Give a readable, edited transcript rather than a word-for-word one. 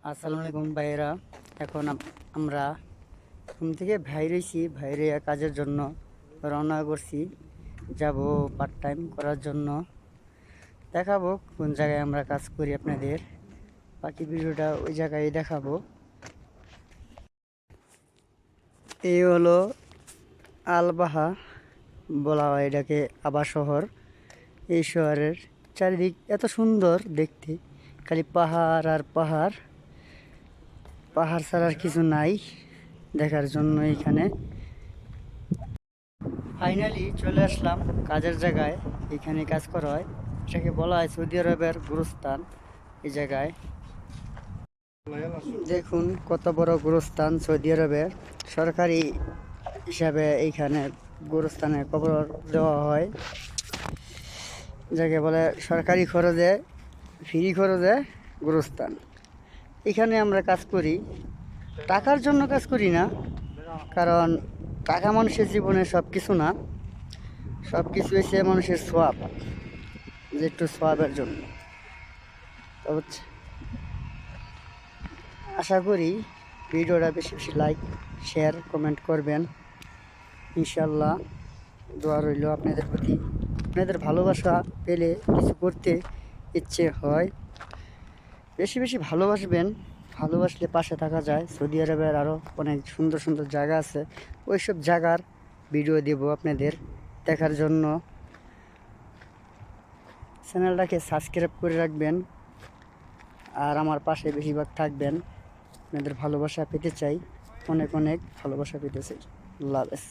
আসসালামু আলাইকুম ভাইয়েরা। এখন আমরা ঘুম থেকে বাইরেছি, বাইরে কাজের জন্য রওনা করছি, যাব পার্ট টাইম করার জন্য। দেখাবো কোন জায়গায় আমরা কাজ করি আপনাদের, বাকি ভিডিওটা ওই জায়গায় দেখাবো। এই হলো আলবাহা বলা হয় এটাকে, আবা শহর। এই শহরের চারিদিক এত সুন্দর দেখতে, খালি পাহাড় আর পাহাড়, পাহাড় ছাড়ার কিছু নাই দেখার জন্য। এখানে ফাইনালি চলে আসলাম কাজের জায়গায়। এখানে কাজ করা হয়, এটাকে বলা হয় সৌদি আরবের গুরুস্থান। এই জায়গায় দেখুন কত বড় গুরুস্থান সৌদি আরবের। সরকারি হিসাবে এইখানে গুরুস্থানে কবর দেওয়া হয়, যাকে বলে সরকারি খরচে, ফ্রি খরচে গুরুস্থান। এখানে আমরা কাজ করি, টাকার জন্য কাজ করি না, কারণ টাকা মানুষের জীবনে সব কিছু না। সব কিছু হয়েছে মানুষের সোয়াব, যে একটু সোয়াবের জন্য। আশা করি ভিডিওটা বেশি বেশি লাইক, শেয়ার, কমেন্ট করবেন ইনশাল্লাহ। দোয়া রইল আপনাদের প্রতি। আপনাদের ভালোবাসা পেলে কিছু করতে ইচ্ছে হয়। বেশি বেশি ভালোবাসবেন, ভালোবাসলে পাশে থাকা যায়। সৌদি আরবের আরও অনেক সুন্দর সুন্দর জায়গা আছে, ওই সব জায়গার ভিডিও দেব আপনাদের দেখার জন্য। চ্যানেলটাকে সাবস্ক্রাইব করে রাখবেন আর আমার পাশে বেশিরভাগ থাকবেন। আপনাদের ভালোবাসা পেতে চাই, অনেক অনেক ভালোবাসা পেতে চাই। আল্লাহ হাফেজ।